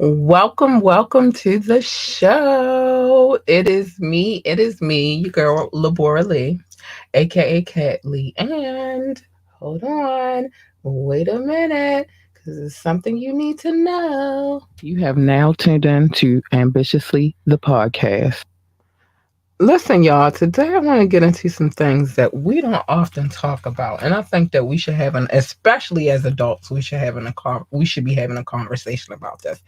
Welcome to the show. It is me, your girl, Labora Lee, aka Cat Lee. And hold on, wait a minute, because it's something you need to know. You have now tuned in to Ambitiously the podcast. Listen, y'all, today I want to get into some things that we don't often talk about. And I think that we should have especially as adults, we should be having a conversation about this.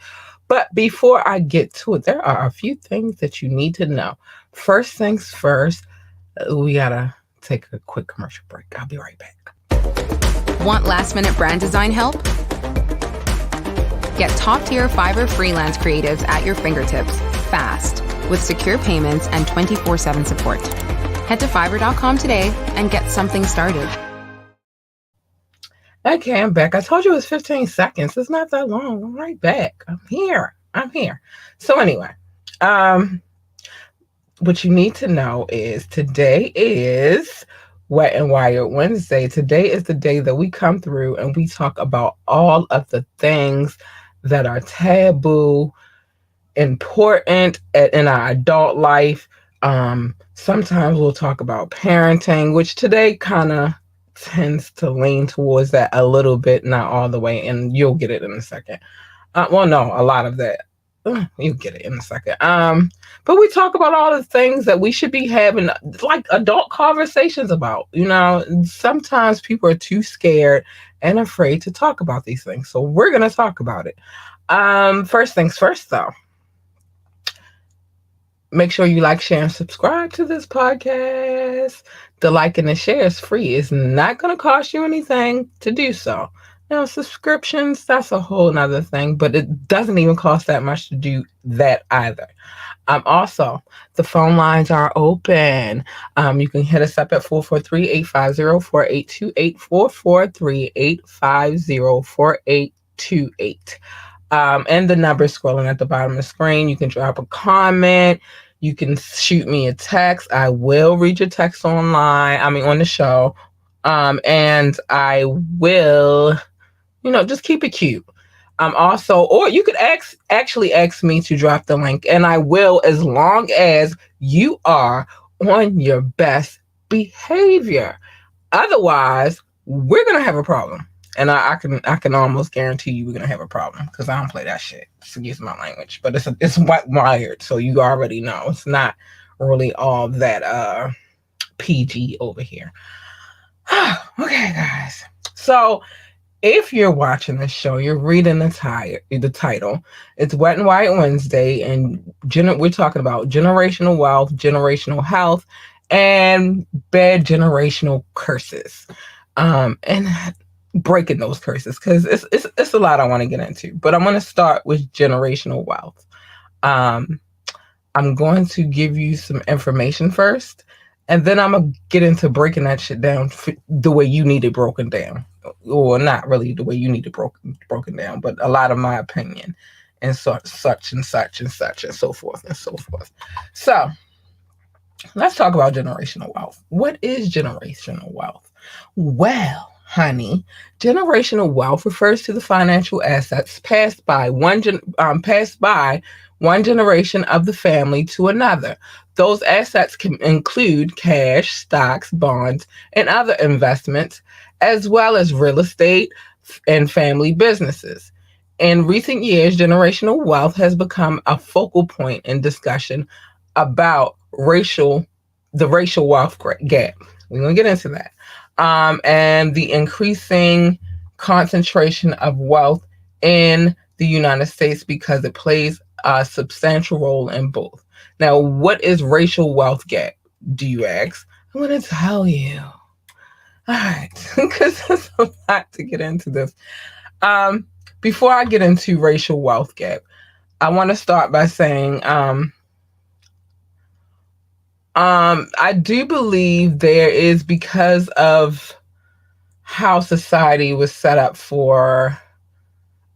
But before I get to it, there are a few things that you need to know. First things first, we gotta take a quick commercial break. I'll be right back. Want last minute brand design help? Get top tier Fiverr freelance creatives at your fingertips fast with secure payments and 24/7 support. Head to fiverr.com today and get something started. Okay, I'm back. I told you it was 15 seconds. It's not that long. I'm right back. I'm here. So anyway, um, what you need to know is today is Wet and Wired Wednesday. Today is the day that we come through and we talk about all of the things that are taboo, important in our adult life. Sometimes we'll talk about parenting, which today kind of tends to lean towards that a little bit, not all the way, and you'll get it in a second. Well, no, a lot of that. You'll get it in a second. But we talk about all the things that we should be having like adult conversations about. Sometimes people are too scared and afraid to talk about these things. So we're gonna talk about it. First things first though. Make sure you like, share, and subscribe to this podcast. The like and the share is free. It's not going to cost you anything to do so. Now, subscriptions, that's a whole nother thing, but it doesn't even cost that much to do that either. Also, the phone lines are open. You can hit us up at 443-850-4828, 443-850-4828. And the number scrolling at the bottom of the screen. You can drop a comment. You can shoot me a text. I will read your text on the show. And I will, just keep it cute. Or you could actually ask me to drop the link, and I will, as long as you are on your best behavior. Otherwise, we're gonna have a problem. And I can almost guarantee you we're gonna have a problem because I don't play that shit. Excuse my language, but it's wired, so you already know it's not really all that PG over here. Okay, guys. So if you're watching this show, you're reading the title. It's Wet and Wired Wednesday, and we're talking about generational wealth, generational health, and bad generational curses. And breaking those curses because it's a lot I want to get into. But I'm going to start with generational wealth. I'm going to give you some information first, and then I'm going to get into breaking that shit down the way you need it broken down. Or not really the way you need it broken down, but a lot of my opinion and such and such and such and so forth and so forth. So let's talk about generational wealth. What is generational wealth? Well, honey, generational wealth refers to the financial assets passed by one generation of the family to another. Those assets can include cash, stocks, bonds, and other investments, as well as real estate and family businesses. In recent years, generational wealth has become a focal point in discussion about the racial wealth gap. We're going to get into that. And the increasing concentration of wealth in the United States because it plays a substantial role in both. Now, what is racial wealth gap, do you ask? I'm going to tell you. All right, because there's a lot to get into this. Before I get into racial wealth gap, I want to start by saying I do believe there is, because of how society was set up for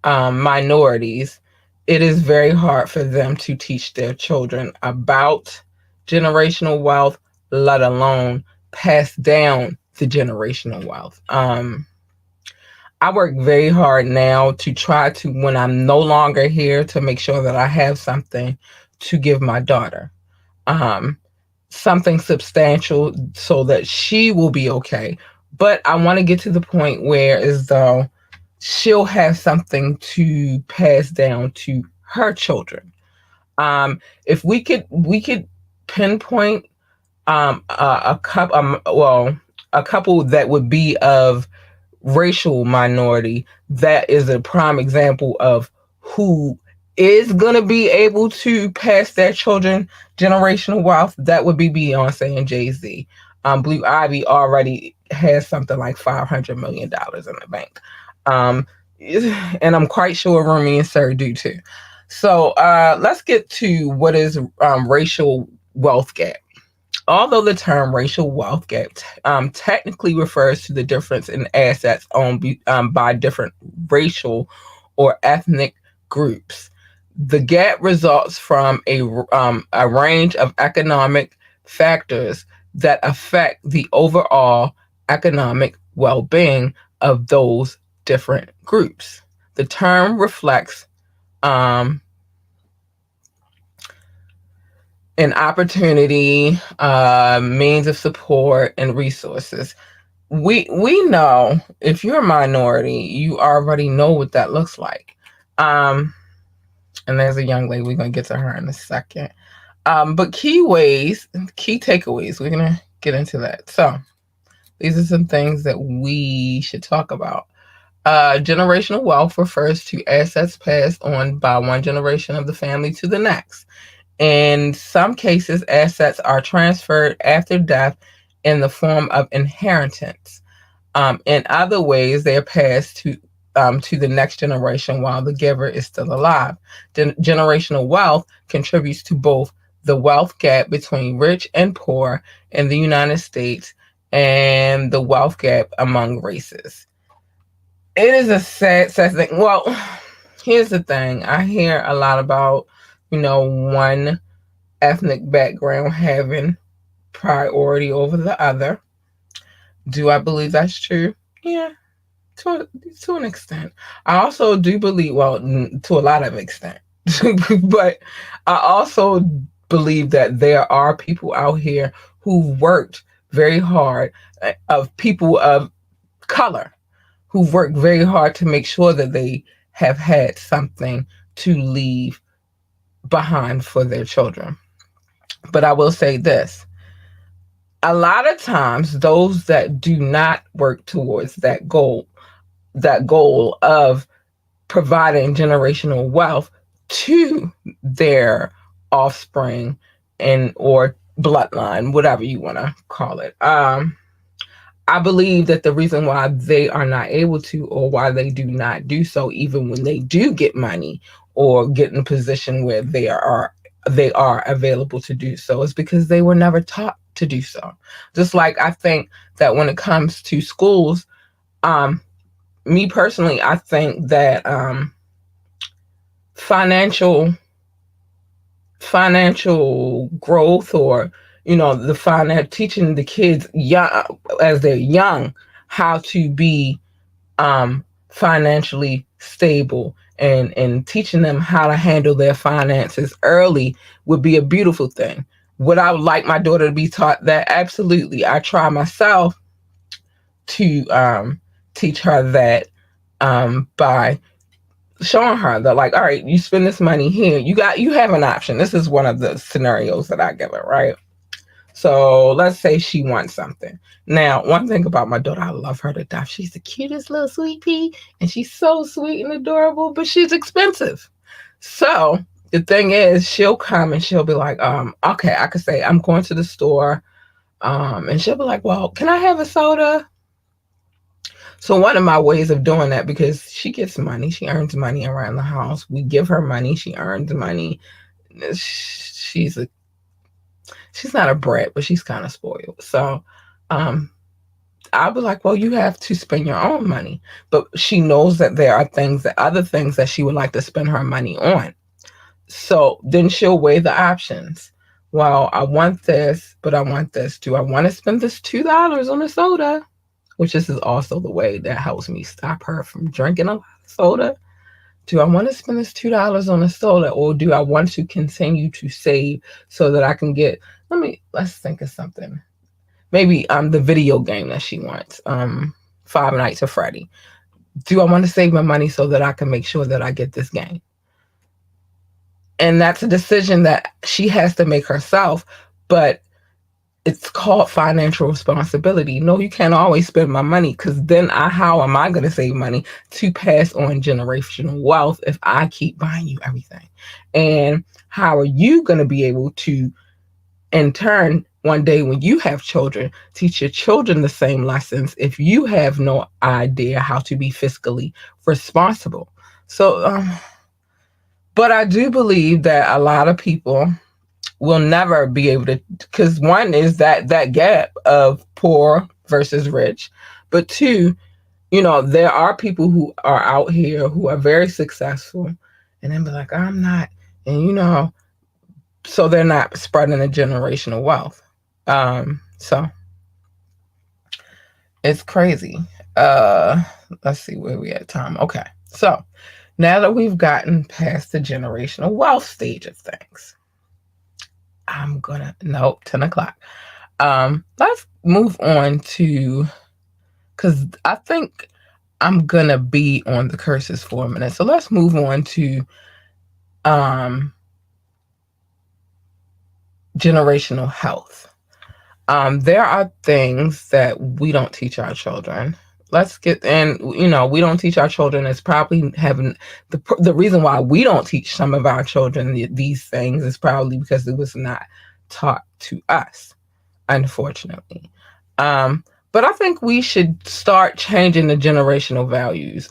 minorities, it is very hard for them to teach their children about generational wealth, let alone pass down the generational wealth. I work very hard now to try to, when I'm no longer here, to make sure that I have something to give my daughter. Um, Something substantial so that she will be okay. But I want to get to the point where, as though, she'll have something to pass down to her children. If we could pinpoint a couple, a couple that would be of racial minority, that is a prime example of who is going to be able to pass their children generational wealth. That would be Beyonce and Jay-Z. Blue Ivy already has something like $500 million in the bank. Um, and I'm quite sure Rumi and Sir do too. So let's get to what is racial wealth gap. Although the term racial wealth gap technically refers to the difference in assets owned by different racial or ethnic groups, the gap results from a range of economic factors that affect the overall economic well being of those different groups. The term reflects um, an opportunity, means of support, and resources. We know, if you're a minority, you already know what that looks like. Um, and there's a young lady, we're gonna get to her in a second. But key ways, key takeaways, we're gonna get into that. So these are some things that we should talk about. Generational wealth refers to assets passed on by one generation of the family to the next. In some cases, assets are transferred after death in the form of inheritance. In other ways, they are passed to the next generation while the giver is still alive. Generational wealth contributes to both the wealth gap between rich and poor in the United States and the wealth gap among races. It is a sad thing. Well, here's the thing. I hear a lot about, one ethnic background having priority over the other. Do I believe that's true? Yeah, to an extent. I also do believe, well, to a lot of extent, but I also believe that there are people out here who've worked very hard, of people of color, who've worked very hard to make sure that they have had something to leave behind for their children. But I will say this: a lot of times, those that do not work towards that goal of providing generational wealth to their offspring and or bloodline, whatever you want to call it. I believe that the reason why they are not able to, or why they do not do so, even when they do get money or get in a position where they are available to do so, is because they were never taught to do so. Just like I think that when it comes to schools, um, me personally, I think that financial financial growth, or the finance, teaching the kids young, as they're young, how to be financially stable, and teaching them how to handle their finances early would be a beautiful thing. Would I like my daughter to be taught that? Absolutely. I try myself to teach her that, by showing her that, like, all right, you spend this money here, you have an option. This is one of the scenarios that I give her, right? So let's say she wants something. Now, one thing about my daughter, I love her to death. She's the cutest little sweet pea, and she's so sweet and adorable, but she's expensive. So the thing is, she'll come and she'll be like, okay, I could say I'm going to the store, and she'll be like, well, can I have a soda? So one of my ways of doing that, because she gets money, she earns money around the house. We give her money, she earns money. She's a she's not a brat, but she's kind of spoiled. So I'll be like, well, you have to spend your own money. But she knows that there are other things that she would like to spend her money on. So then she'll weigh the options. Well, I want this, but I want this. Do I want to spend this $2 on a soda? which this is also the way that helps me stop her from drinking a lot of soda. Do I want to spend this $2 on a soda, or do I want to continue to save so that I can get, let's think of something. Maybe the video game that she wants, Five Nights at Freddy. Do I want to save my money so that I can make sure that I get this game? And that's a decision that she has to make herself, but it's called financial responsibility. No, you can't always spend my money, because then how am I going to save money to pass on generational wealth if I keep buying you everything? And how are you going to be able to, in turn, one day when you have children, teach your children the same lessons if you have no idea how to be fiscally responsible? So, but I do believe that a lot of people will never be able to, because one is that gap of poor versus rich, but two, there are people who are out here who are very successful, and then be like, I'm not, and so they're not spreading the generational wealth. So it's crazy. Let's see where we at time. Okay, so now that we've gotten past the generational wealth stage of things, nope, 10 o'clock. Let's move on to, because I think I'm gonna be on the curses for a minute. So let's move on to generational health. There are things that we don't teach our children. We don't teach our children. It's probably having the reason why we don't teach some of our children these things is probably because it was not taught to us, unfortunately. But I think we should start changing the generational values.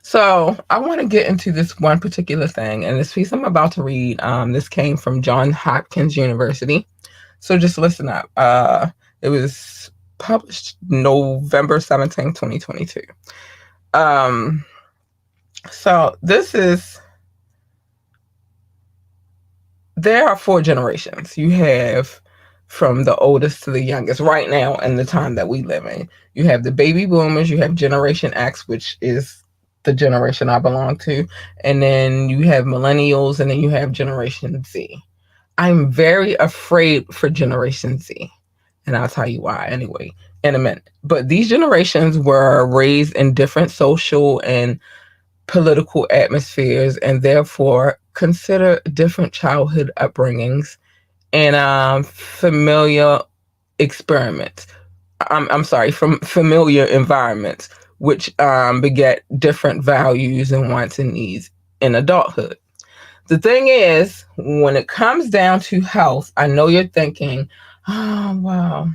So I want to get into this one particular thing, and this piece I'm about to read, this came from Johns Hopkins University. So just listen up. It was published November 17th, 2022. So there are 4 generations. You have from the oldest to the youngest right now in the time that we live in. You have the baby boomers, you have Generation X, which is the generation I belong to, and then you have millennials, and then you have Generation Z. I'm very afraid for Generation Z, and I'll tell you why anyway in a minute. But these generations were raised in different social and political atmospheres, and therefore consider different childhood upbringings and familiar experiments. I'm sorry, from familiar environments, which beget different values and wants and needs in adulthood. The thing is, when it comes down to health, I know you're thinking, oh, wow.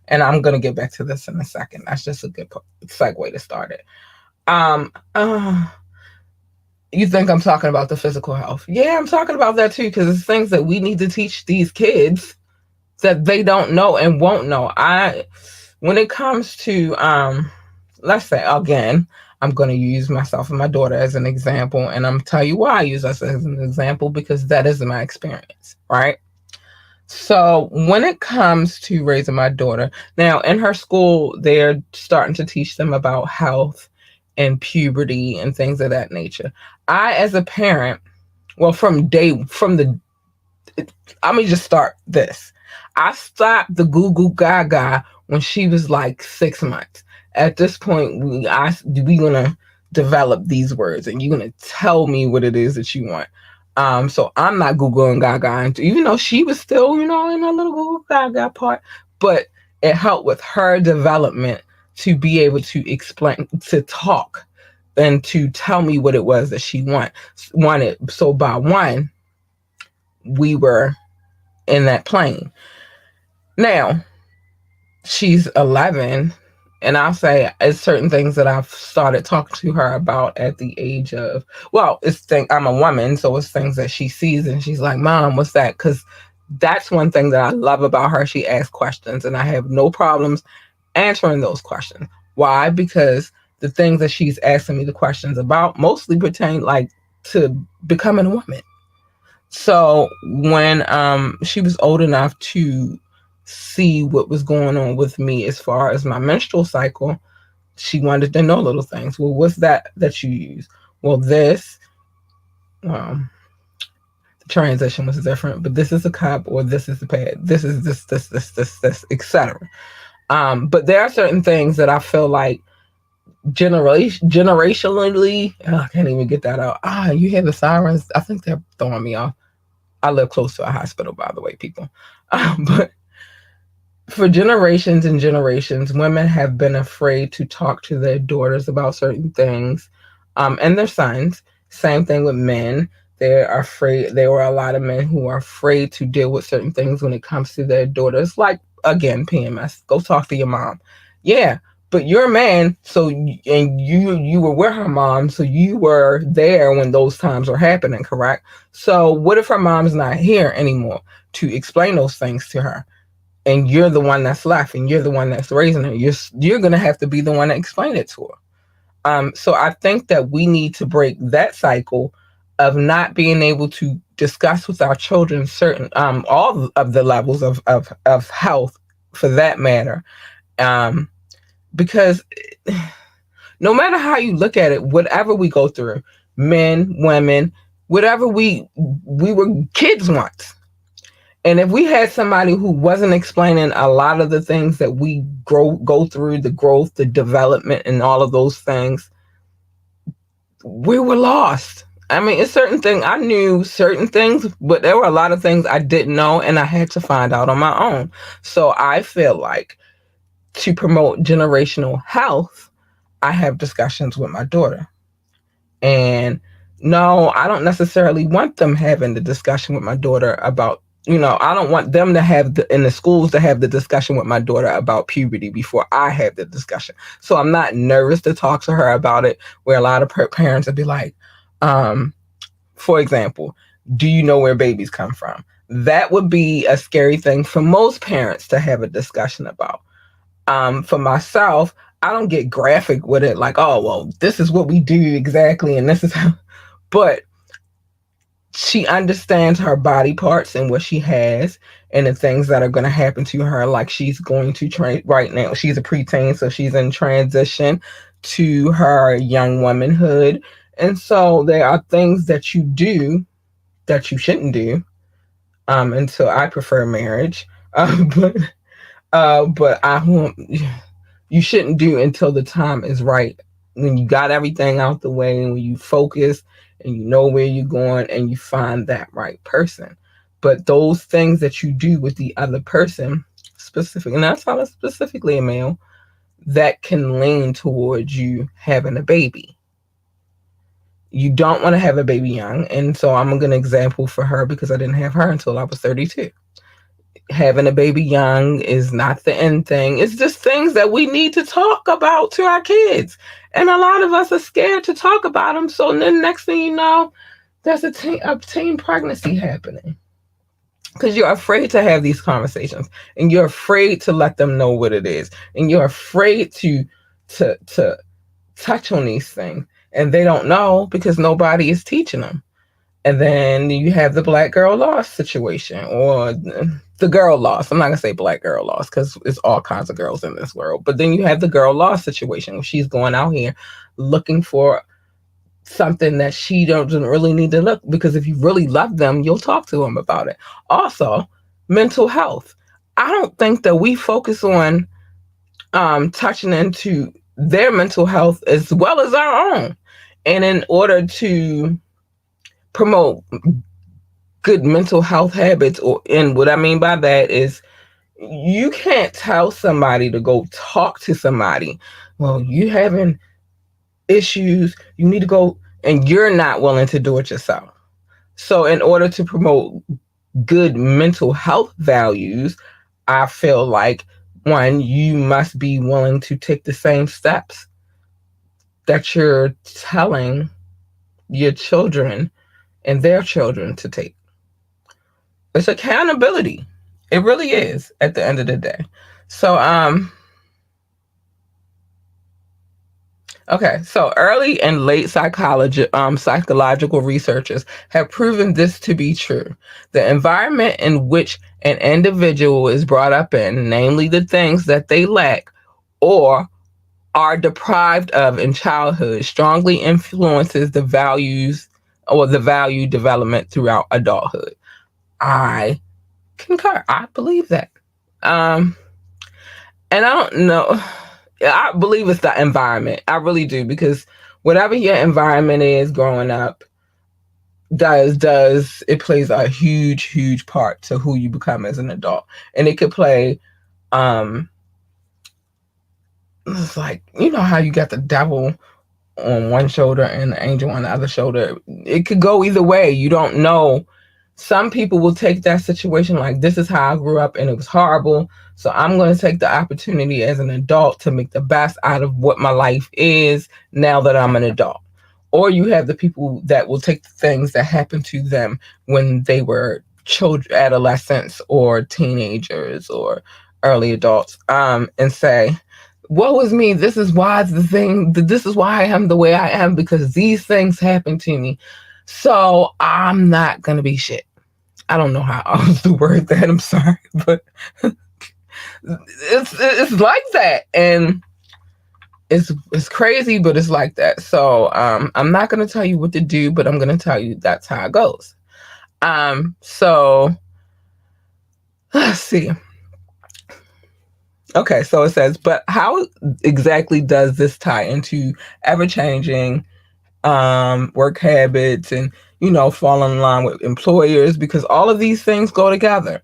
And I'm going to get back to this in a second. That's just a good segue to start it. You think I'm talking about the physical health. Yeah, I'm talking about that too, because it's things that we need to teach these kids that they don't know and won't know. When it comes to, let's say, again, I'm going to use myself and my daughter as an example, and I'm going to tell you why I use us as an example, because that is my experience, right? So when it comes to raising my daughter, now in her school, they're starting to teach them about health and puberty and things of that nature. I, as a parent, well, let me just start this. I stopped the goo goo gaga when she was like 6 months. At this point, we gonna develop these words, and you're gonna tell me what it is that you want. So I'm not goo goo and gaga, even though she was still, in a little goo goo gaga part, but it helped with her development to be able to explain, to talk, and to tell me what it was that she wanted. So by 1, we were in that plane. Now, she's 11, and I'll say it's certain things that I've started talking to her about at the age of, I'm a woman, so it's things that she sees, and she's like, Mom, what's that? Because that's one thing that I love about her. She asks questions, and I have no problems answering those questions. Why? Because the things that she's asking me the questions about mostly pertain to becoming a woman. So when she was old enough to see what was going on with me as far as my menstrual cycle. She wanted to know little things. Well, what's that you use? Well, this, um, the transition was different, but this is a cup or this is the pad. This is this, etc. But there are certain things that I feel like generationally, I can't even get that out. You hear the sirens? I think they're throwing me off. I live close to a hospital, by the way, people. But for generations and generations, women have been afraid to talk to their daughters about certain things, and their sons. Same thing with men. They're afraid. There were a lot of men who are afraid to deal with certain things when it comes to their daughters. Like, again, PMS. Go talk to your mom. Yeah, but you're a man, so and you were with her mom, so you were there when those times were happening, correct? So what if her mom's not here anymore to explain those things to her? And you're the one that's left and you're the one that's raising her. You're going to have to be the one to explain it to her. So I think that we need to break that cycle of not being able to discuss with our children certain all of the levels of health, for that matter. Because no matter how you look at it, whatever we go through, men, women, whatever, we were kids once. And if we had somebody who wasn't explaining a lot of the things that we go through, the growth, the development, and all of those things, we were lost. I mean, it's certain things I knew certain things, but there were a lot of things I didn't know, and I had to find out on my own. So I feel like to promote generational health, I have discussions with my daughter. And no, I don't necessarily want them having the discussion with my daughter about, I don't want them to have in the schools to have the discussion with my daughter about puberty before I have the discussion. So I'm not nervous to talk to her about it, where a lot of parents would be like, for example, do you know where babies come from? That would be a scary thing for most parents to have a discussion about. For myself, I don't get graphic with it, like, oh, well, this is what we do exactly, and this is how, but she understands her body parts and what she has and the things that are going to happen to her. Like, she's going to train right now. She's a preteen, so she's in transition to her young womanhood. And so there are things that you do that you shouldn't do. And so I prefer marriage. But I won't, you shouldn't do until the time is right. When you got everything out the way and when you focus and you know where you're going and you find that right person. But those things that you do with the other person, specifically, and that's how it's specifically a male, that can lean towards you having a baby. You don't want to have a baby young. And so I'm going to example for her because I didn't have her until I was 32. Having a baby young is not the end thing. It's just things that we need to talk about to our kids. And a lot of us are scared to talk about them. So then next thing you know, there's a teen pregnancy happening. Because you're afraid to have these conversations. And you're afraid to let them know what it is. And you're afraid to touch on these things. And they don't know because nobody is teaching them. And then you have the black girl loss situation, or the girl loss. I'm not going to say black girl loss because it's all kinds of girls in this world. But then you have the girl loss situation where she's going out here looking for something that she doesn't really need to look, because if you really love them, you'll talk to them about it. Also, mental health. I don't think that we focus on touching into their mental health as well as our own. And in order to promote good mental health habits, and what I mean by that is you can't tell somebody to go talk to somebody, well, you having issues, you need to go, and you're not willing to do it yourself. So in order to promote good mental health values, I feel like, one, you must be willing to take the same steps that you're telling your children and their children to take. It's accountability. It really is at the end of the day. So Okay, so early and late psychological researchers have proven this to be true. The environment in which an individual is brought up in, namely the things that they lack or are deprived of in childhood, strongly influences the values or the value development throughout adulthood. I concur. I believe that. Um, and I don't know. I believe it's the environment. I really do because whatever your environment is growing up does it plays a huge part to who you become as an adult, and it could play. Um, it's like you know how you got the devil on one shoulder and the angel on the other shoulder. It could go either way. You don't know. Some people will take that situation like this is how I grew up and it was horrible. So I'm going to take the opportunity as an adult to make the best out of what my life is now that I'm an adult. Or you have the people that will take the things that happened to them when they were children, adolescents, or teenagers, or early adults, and say, woe is me. This is why I am the way I am because these things happened to me. So I'm not going to be shit. I don't know how else to word that. I'm sorry, but it's like that. And it's crazy, but it's like that. So I'm not going to tell you what to do, but I'm going to tell you that's how it goes. So let's see. Okay, so it says, but how exactly does this tie into ever-changing work habits and, falling in line with employers? Because all of these things go together.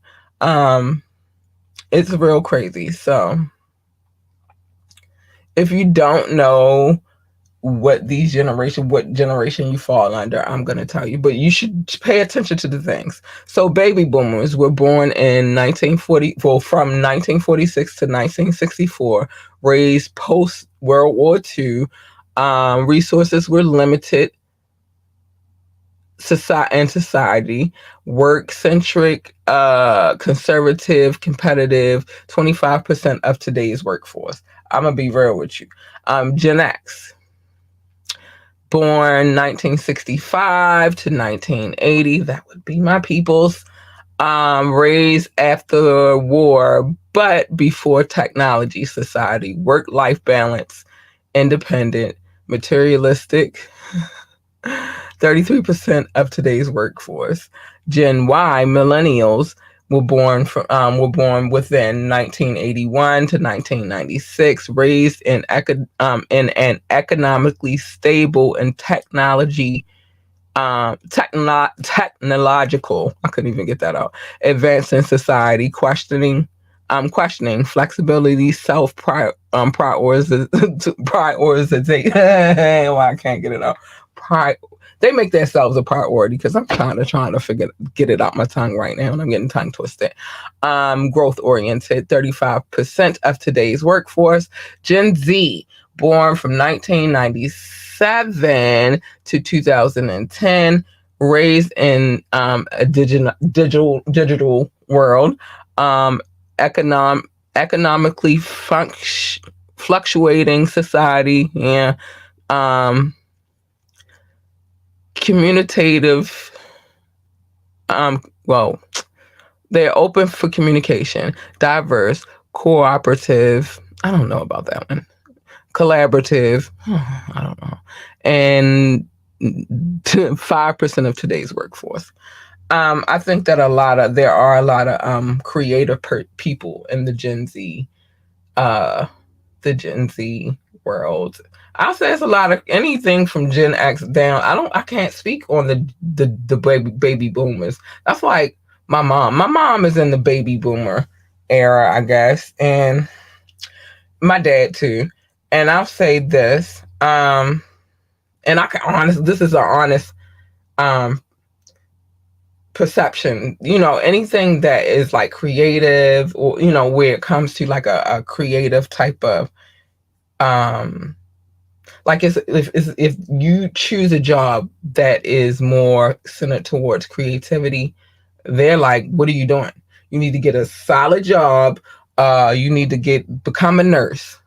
It's real crazy. So if you don't know what generation you fall under, I'm going to tell you, but you should pay attention to the things. So baby boomers were born in from 1946 to 1964, raised post World War II. Resources were limited. Society, work centric, conservative, competitive, 25% of today's workforce. I'm gonna be real with you. Gen X, born 1965 to 1980. That would be my peoples. Raised after war, but before technology society. Work-life balance, independent, materialistic. 33% of today's workforce. Gen Y, millennials, were born within 1981 to 1996, raised in an economically stable and technological, I couldn't even get that out, advancing society, questioning flexibility, prioritization. Well, I can't get it out. They make themselves a priority because I'm trying to get it out my tongue right now, and I'm getting tongue twisted. Growth oriented, 35% of today's workforce. Gen Z, born from 1997 to 2010, raised in a digital world, economically fluctuating society, yeah, communicative, well, they're open for communication, diverse, cooperative, I don't know about that one, collaborative, I don't know, and 5% of today's workforce. I think that there are a lot of creative people in the Gen Z world. I'll say it's a lot of anything from Gen X down. I can't speak on the baby boomers. That's like my mom. My mom is in the baby boomer era, I guess, and my dad too. And I'll say this, and this is an honest perception. Anything that is like creative, or where it comes to like a creative type of like if you choose a job that is more centered towards creativity, they're like, what are you doing? You need to get a solid job. You need to become a nurse.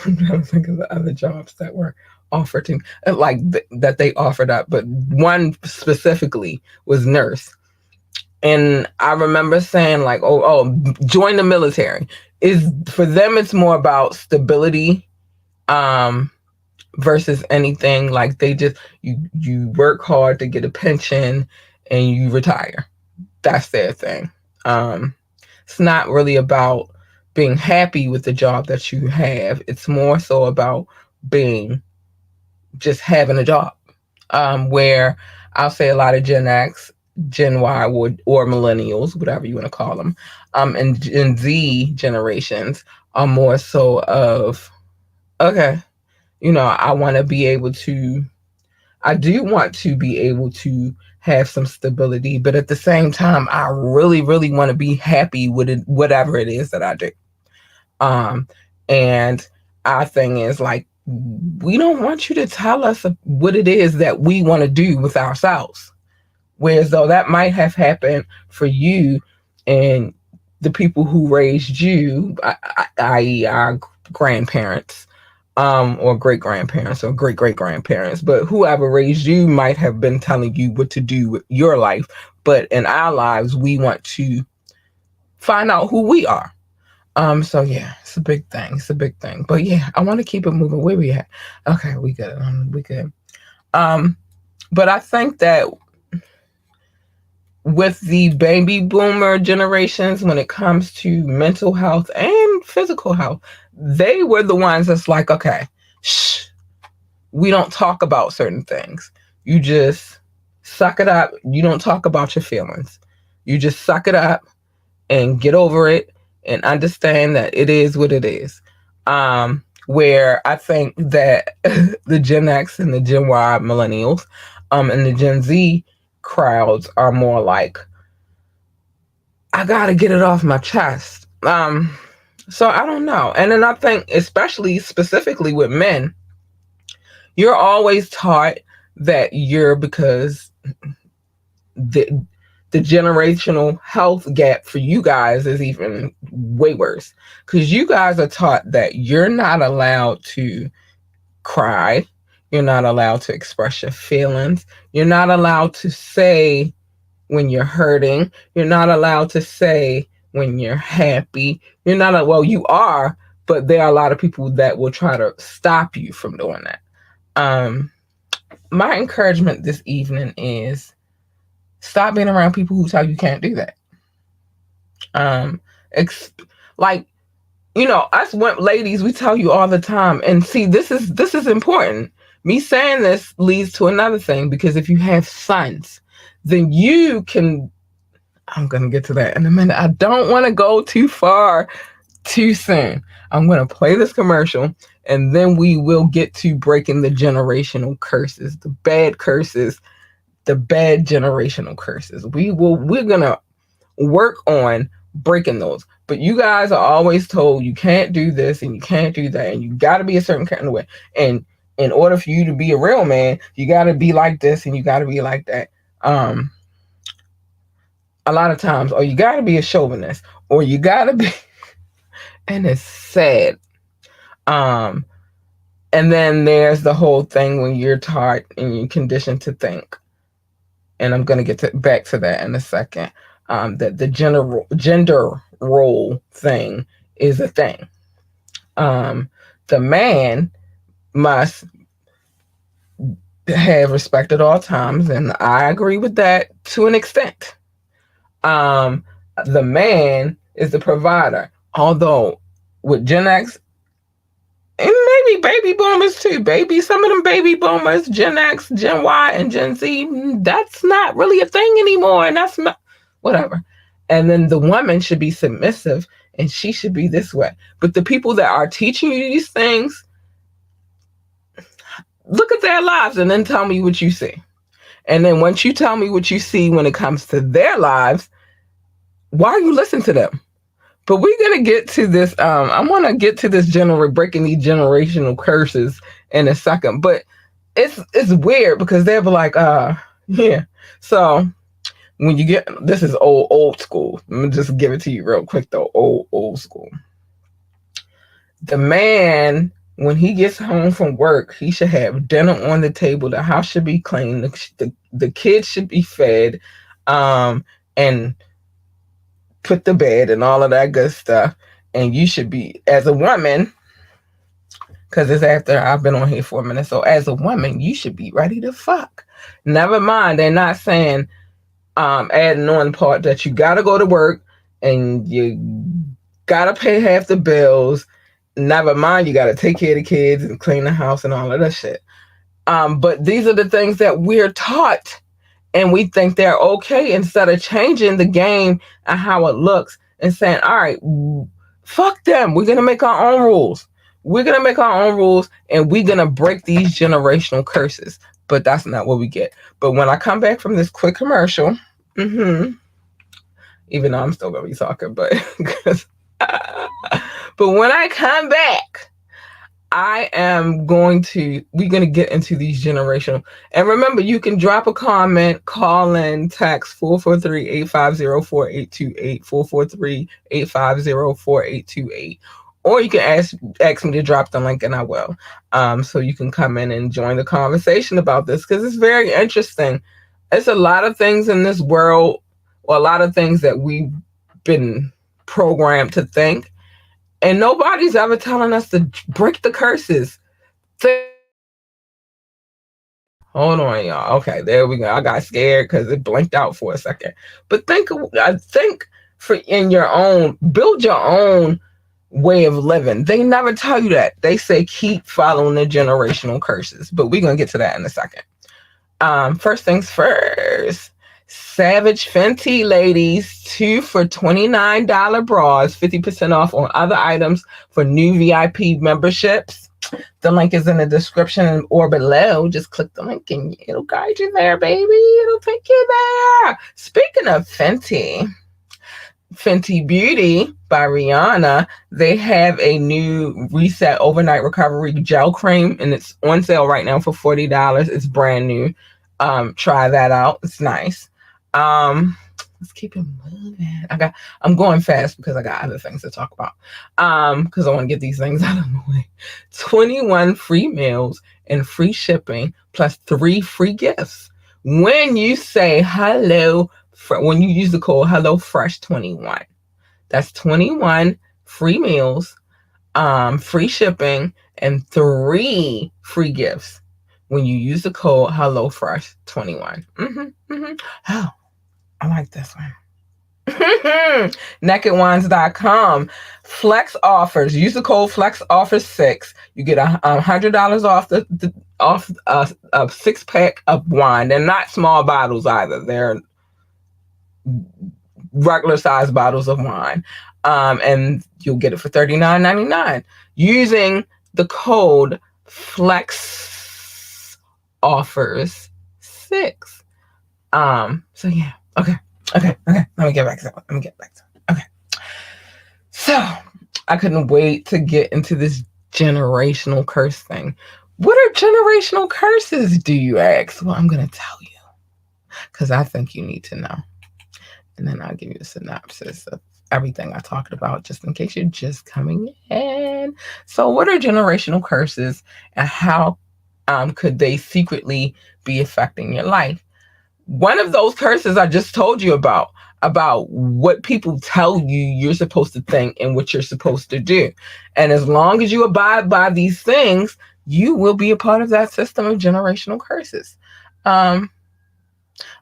I'm trying to think of the other jobs that were offered to me, like that they offered up, but one specifically was nurse. And I remember saying like, join the military. Is for them, it's more about stability, um, versus anything. Like they just you work hard to get a pension and you retire. That's their thing. Um, it's not really about being happy with the job that you have. It's more so about being just having a job. Where I'll say a lot of Gen X, Gen Y, or millennials, whatever you want to call them, and Gen Z generations are more so of, okay, I want to be able to, I do want to be able to have some stability, but at the same time, I really, really want to be happy with it, whatever it is that I do. Um, and our thing is like, we don't want you to tell us what it is that we want to do with ourselves. Whereas though that might have happened for you and the people who raised you, i.e. our grandparents, or great grandparents or great great grandparents, but whoever raised you might have been telling you what to do with your life. But in our lives, we want to find out who we are. So yeah, it's a big thing. It's a big thing. But yeah, I want to keep it moving. Where we at? Okay, we good. We good. But I think that with the baby boomer generations, when it comes to mental health and physical health, they were the ones that's like, okay, shh, we don't talk about certain things. You just suck it up. You don't talk about your feelings. You just suck it up and get over it and understand that it is what it is. Where I think that the Gen X and the Gen Y millennials, and the Gen Z crowds are more like, I gotta get it off my chest. So I don't know. And then I think, especially specifically with men, you're always taught that because the generational health gap for you guys is even way worse, because you guys are taught that you're not allowed to cry, you're not allowed to express your feelings, you're not allowed to say when you're hurting, you're not allowed to say when you're happy, you're not well, you are, but there are a lot of people that will try to stop you from doing that. My encouragement this evening is, stop being around people who tell you can't do that. Like, us ladies, we tell you all the time. And see, this is important. Me saying this leads to another thing, because if you have sons, then you can. I'm gonna get to that in a minute. I don't want to go too far too soon. I'm gonna play this commercial, and then we will get to breaking the generational curses, the bad curses, the bad generational curses. We're gonna work on breaking those. But you guys are always told you can't do this and you can't do that, and you gotta be a certain kind of way. And in order for you to be a real man, you gotta be like this and you gotta be like that. A lot of times, or you gotta be a chauvinist, or you gotta be and it's sad. And then there's the whole thing when you're taught and you're conditioned to think, and I'm going to get back to that in a second, that the gender role thing is a thing. The man must have respect at all times, and I agree with that to an extent. The man is the provider, although with Gen X, and maybe baby boomers too, some of them baby boomers, Gen X, Gen Y, and Gen Z, that's not really a thing anymore, and that's not, whatever. And then the woman should be submissive, and she should be this way. But the people that are teaching you these things, look at their lives and then tell me what you see. And then once you tell me what you see when it comes to their lives, why are you listening to them? But we're gonna get to this. I want to get to this breaking these generational curses in a second. But it's weird because they'll be like, yeah. So when you get, this is old school. Let me just give it to you real quick though. Old school. The man when he gets home from work, he should have dinner on the table. The house should be clean. The kids should be fed, and put to bed and all of that good stuff. And you should be, as a woman, because it's after I've been on here for a minute. So as a woman, you should be ready to fuck. Never mind, they're not saying adding on the part that you gotta go to work and you gotta pay half the bills. Never mind, you gotta take care of the kids and clean the house and all of that shit. But these are the things that we're taught, and we think they're okay, instead of changing the game and how it looks and saying, all right, fuck them. We're gonna make our own rules. We're gonna make our own rules, and we're gonna break these generational curses. But that's not what we get. But when I come back from this quick commercial, even though I'm still gonna be talking, but but when I come back, we're going to get into these generational. And remember, you can drop a comment, call in, text 443-850-4828, 443-850-4828. Or you can ask me to drop the link and I will. So you can come in and join the conversation about this, because it's very interesting. It's a lot of things in this world, or a lot of things that we've been programmed to think. And nobody's ever telling us to break the curses. Hold on, y'all. Okay, there we go. I got scared because it blinked out for a second. But think in your own, build your own way of living. They never tell you that. They say keep following the generational curses. But we're going to get to that in a second. First things first. Savage Fenty ladies, 2 for $29 bras, 50% off on other items for new VIP memberships. The link is in the description or below. Just click the link and it'll guide you there, baby. It'll take you there. Speaking of Fenty Beauty by Rihanna, they have a new Reset Overnight Recovery Gel Cream, and it's on sale right now for $40. It's brand new. Try that out. It's nice. Let's keep it moving. I'm going fast because I got other things to talk about. Because I want to get these things out of the way. 21 free meals and free shipping plus 3 free gifts when you say when you use the code HelloFresh21. That's 21 free meals, free shipping, and 3 free gifts when you use the code HelloFresh21. Oh, I like this one. NakedWines.com. Flex offers. Use the code FlexOffers6. You get $100 off off a 6-pack of wine. They're not small bottles either. They're regular size bottles of wine. And you'll get it for $39.99 using the code FlexOffers6. So yeah. Okay. Let me get back to it. Okay. So I couldn't wait to get into this generational curse thing. What are generational curses, do you ask? Well, I'm going to tell you because I think you need to know. And then I'll give you a synopsis of everything I talked about, just in case you're just coming in. So what are generational curses, and how could they secretly be affecting your life? One of those curses I just told you about what people tell you you're supposed to think and what you're supposed to do. And as long as you abide by these things, you will be a part of that system of generational curses.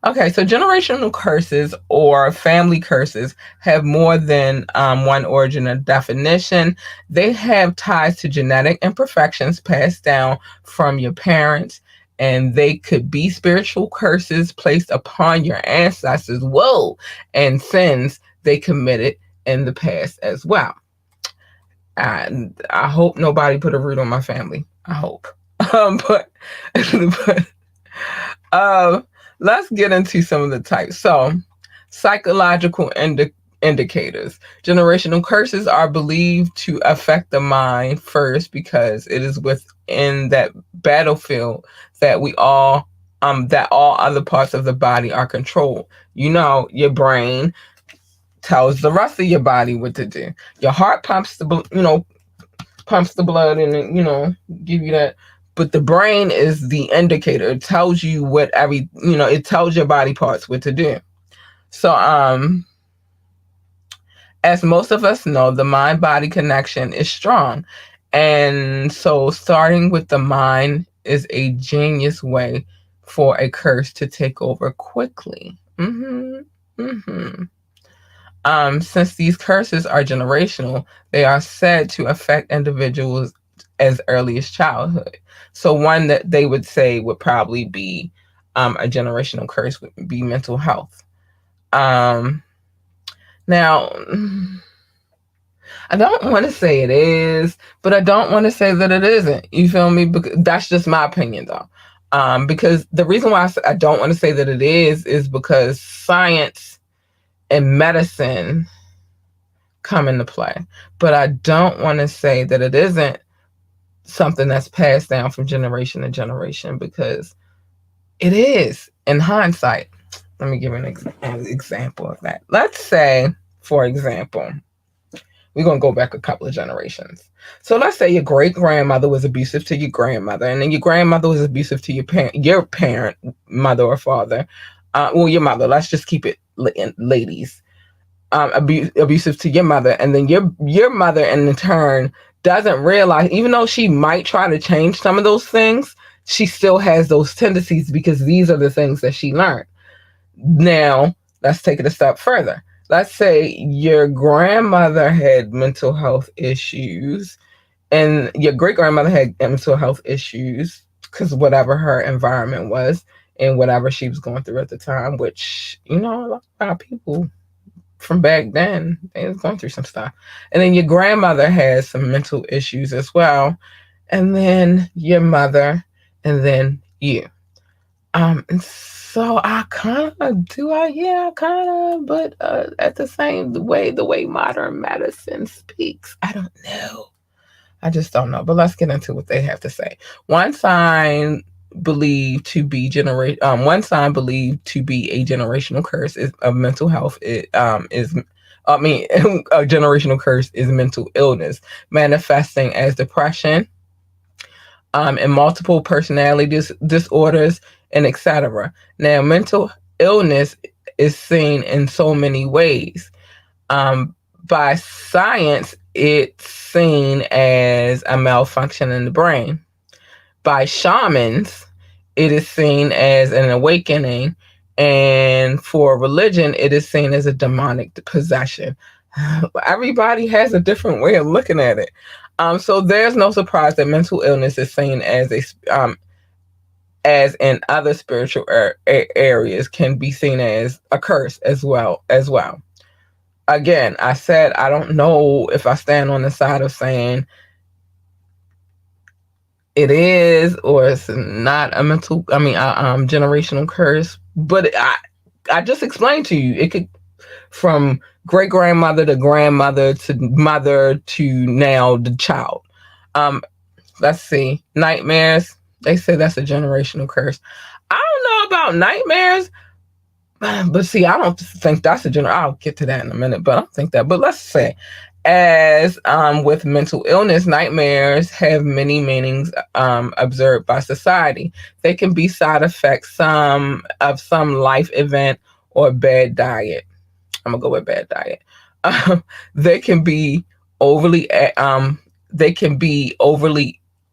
Okay, so generational curses or family curses have more than one origin or definition. They have ties to genetic imperfections passed down from your parents, and they could be spiritual curses placed upon your ancestors, and sins they committed in the past as well. And I hope nobody put a root on my family. I hope. Let's get into some of the types. So, psychological indicators. Generational curses are believed to affect the mind first because it is within that battlefield that all other parts of the body are controlled. You know, your brain tells the rest of your body what to do. Your heart pumps pumps the blood and, give you that. But the brain is the indicator. It tells you it tells your body parts what to do. So, as most of us know, the mind-body connection is strong. And so starting with the mind is a genius way for a curse to take over quickly. Since these curses are generational, they are said to affect individuals as early as childhood. So one that they would say would probably be a generational curse would be mental health. Now, I don't want to say it is, but I don't want to say that it isn't. You feel me? Because that's just my opinion, though. Because the reason why I don't want to say that it is because science and medicine come into play. But I don't want to say that it isn't something that's passed down from generation to generation, because it is in hindsight. Let me give an example of that. Let's say, for example, we're going to go back a couple of generations. So let's say your great grandmother was abusive to your grandmother, and then your grandmother was abusive to your parent, mother or father. Your mother. Let's just keep it ladies. Abusive to your mother, and then your mother in turn doesn't realize, even though she might try to change some of those things, she still has those tendencies because these are the things that she learned. Now, let's take it a step further. Let's say your grandmother had mental health issues and your great grandmother had mental health issues because whatever her environment was and whatever she was going through at the time, which, a lot of people from back then, they was going through some stuff. And then your grandmother has some mental issues as well. And then your mother, and then you. And so I kind of but at the way modern medicine speaks, I don't know. I just don't know. But let's get into what they have to say. One sign believed to be a generational curse is of mental health. A generational curse is mental illness, manifesting as depression, and multiple personality disorders, and etc. Now, mental illness is seen in so many ways. By science, it's seen as a malfunction in the brain. By shamans, it is seen as an awakening. And for religion, it is seen as a demonic possession. Everybody has a different way of looking at it. So there's no surprise that mental illness is seen as as in other spiritual areas can be seen as a curse as well. Again, I said I don't know if I stand on the side of saying it is or it's not a generational curse, but I just explained to you it could from great grandmother to grandmother to mother to now the child. Let's see, nightmares. They say that's a generational curse. I don't know about nightmares, but see, I don't think that's I'll get to that in a minute, but I don't think that. But let's say, as with mental illness, nightmares have many meanings observed by society. They can be side effects of some life event or bad diet. I'm gonna go with bad diet. They can be overly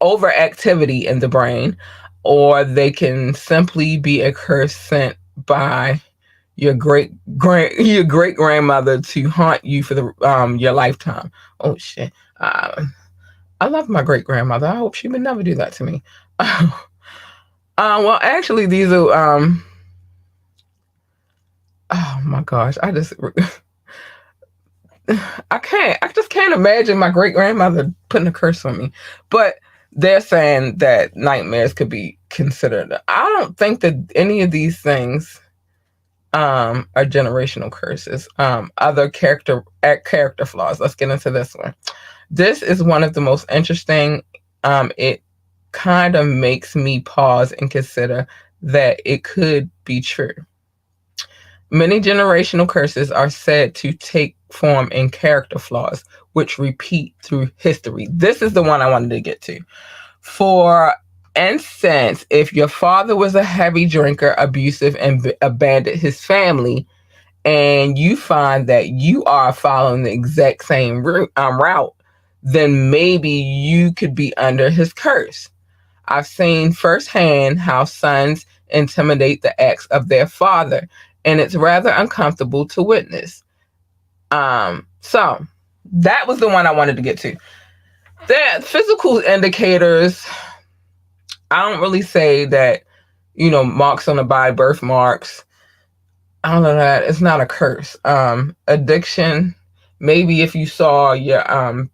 overactivity in the brain, or they can simply be a curse sent by your great grandmother to haunt you for your lifetime. Oh shit! I love my great grandmother. I hope she would never do that to me. Well, actually, these are oh my gosh! I just can't imagine my great grandmother putting a curse on me. But they're saying that nightmares could be considered. I don't think that any of these things are generational curses. Other character flaws. Let's get into this one. This is one of the most interesting. It kind of makes me pause and consider that it could be true. Many generational curses are said to take form in character flaws, which repeat through history. This is the one I wanted to get to. For instance, if your father was a heavy drinker, abusive, and abandoned his family, and you find that you are following the exact same route, then maybe you could be under his curse. I've seen firsthand how sons intimidate the acts of their father, and it's rather uncomfortable to witness. So that was the one I wanted to get to. The physical indicators, I don't really say that, marks on the body, birthmarks. I don't know that it's not a curse. Addiction, maybe if you saw your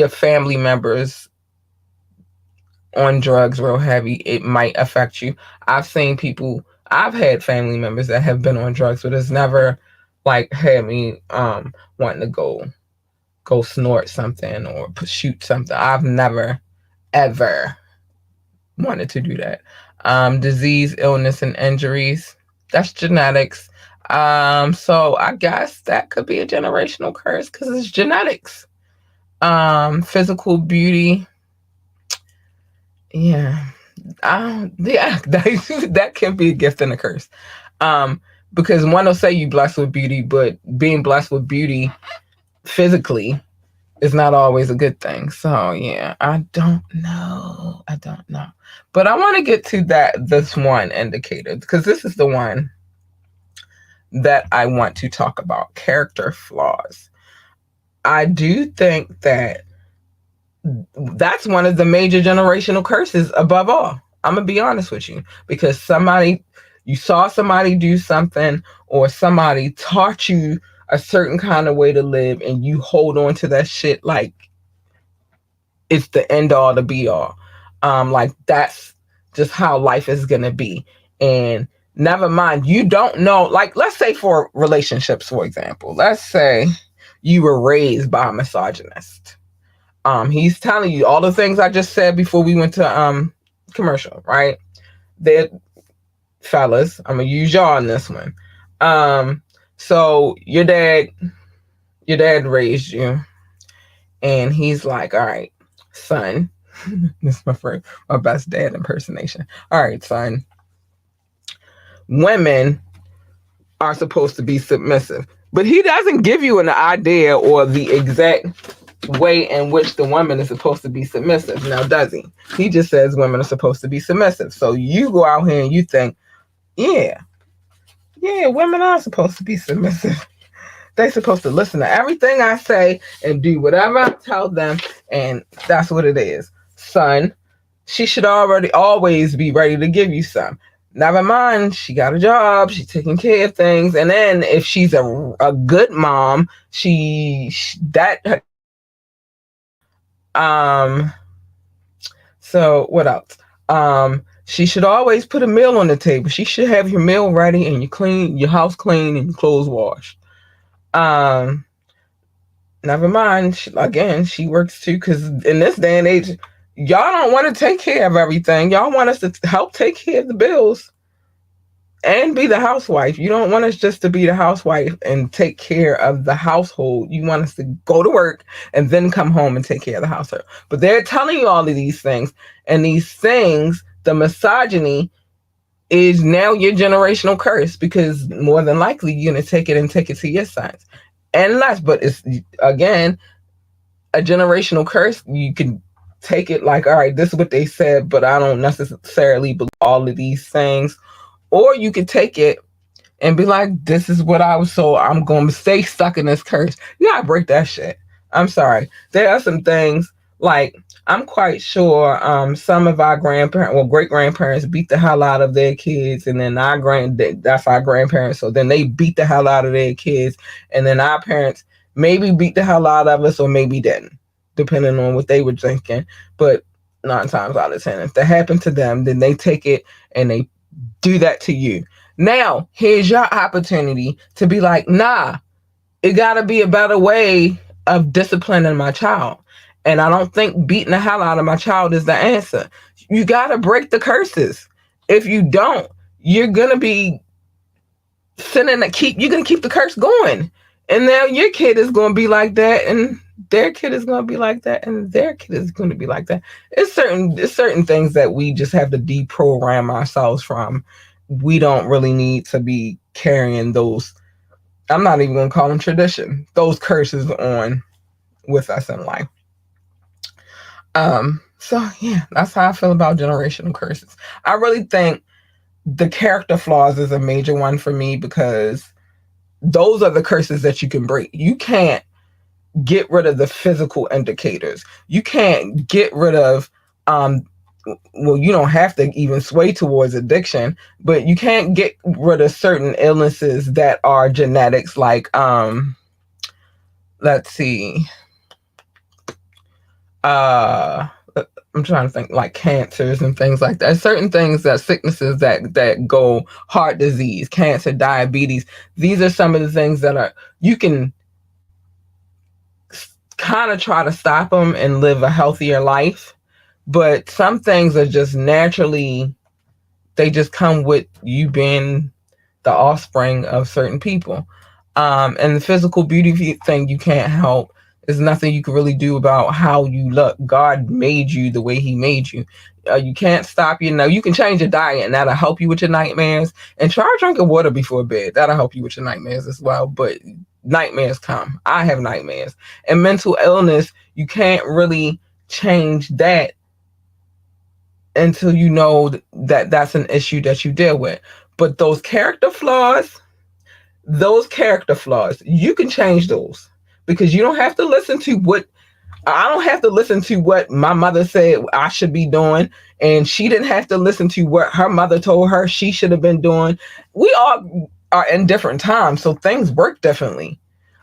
family members on drugs real heavy, it might affect you. I've had family members that have been on drugs, but it's never like had me wanting to go snort something or shoot something. I've never ever wanted to do that. Disease, illness, and injuries, that's genetics. So I guess that could be a generational curse because it's genetics. Physical beauty, yeah. Yeah, that can be a gift and a curse. Because one will say you blessed with beauty, but being blessed with beauty physically is not always a good thing. So yeah, I don't know. But I want to get to this one indicator because this is the one that I want to talk about, character flaws. I do think that that's one of the major generational curses above all. I'm going to be honest with you, because you saw somebody do something, or somebody taught you a certain kind of way to live, and you hold on to that shit like it's the end all to be all. Like that's just how life is going to be. And never mind, you don't know, like let's say for relationships, for example, let's say you were raised by a misogynist. He's telling you all the things I just said before we went to commercial, right? That fellas, I'm gonna use y'all in this one. So your dad raised you, and he's like, all right, son, this is my best dad impersonation. All right, son, women are supposed to be submissive, but he doesn't give you an idea or the exact way in which the woman is supposed to be submissive. Now, does he? He just says women are supposed to be submissive. So you go out here and you think, yeah, women are supposed to be submissive. They're supposed to listen to everything I say and do whatever I tell them, and that's what it is. Son, she should always be ready to give you some. Never mind, she got a job, she's taking care of things, and then if she's a good mom, so what else? She should always put a meal on the table. She should have your meal ready and your house clean and your clothes washed. Never mind. She works too, because in this day and age, y'all don't want to take care of everything. Y'all want us to help take care of the bills and be the housewife. You don't want us just to be the housewife and take care of the household. You want us to go to work and then come home and take care of the household. But they're telling you all of these things, and these things, the misogyny, is now your generational curse, because more than likely you're going to take it to your sons. But it's, again, a generational curse. You can take it like, all right, this is what they said, but I don't necessarily believe all of these things. Or you could take it and be like, this is what I was, so I'm going to stay stuck in this curse. You gotta break that shit. I'm sorry. There are some things, like, I'm quite sure some of our great-grandparents beat the hell out of their kids, and then that's our grandparents, so then they beat the hell out of their kids, and then our parents maybe beat the hell out of us or maybe didn't, depending on what they were drinking. But 9 times out of 10, if that happened to them, then they take it and they do that to you. Now, here's your opportunity to be like, nah, it gotta be a better way of disciplining my child. And I don't think beating the hell out of my child is the answer. You gotta break the curses. If you don't, you're gonna be you're gonna keep the curse going. And now your kid is going to be like that, and their kid is going to be like that, and their kid is going to be like that. It's certain things that we just have to deprogram ourselves from. We don't really need to be carrying those. I'm not even going to call them tradition. Those curses on with us in life. So yeah, that's how I feel about generational curses. I really think the character flaws is a major one for me because those are the curses that you can break. You can't get rid of the physical indicators. You can't get rid of um well, you don't have to even sway towards addiction, but you can't get rid of certain illnesses that are genetics, like let's see, uh I'm trying to think, like cancers and things like that. Certain things, that sicknesses that go, heart disease, cancer, diabetes. These are some of the things that are, you can kind of try to stop them and live a healthier life. But some things are just naturally, they just come with you being the offspring of certain people. And the physical beauty thing you can't help. There's nothing you can really do about how you look. God made you the way He made you. You can't stop. You can change your diet, and that'll help you with your nightmares. And try drinking water before bed. That'll help you with your nightmares as well. But nightmares come. I have nightmares. And mental illness, you can't really change that until you know that that's an issue that you deal with. But those character flaws, you can change those, because you don't have to listen to what I don't have to listen to what my mother said I should be doing, and she didn't have to listen to what her mother told her she should have been doing. We all are in different times, so things work differently.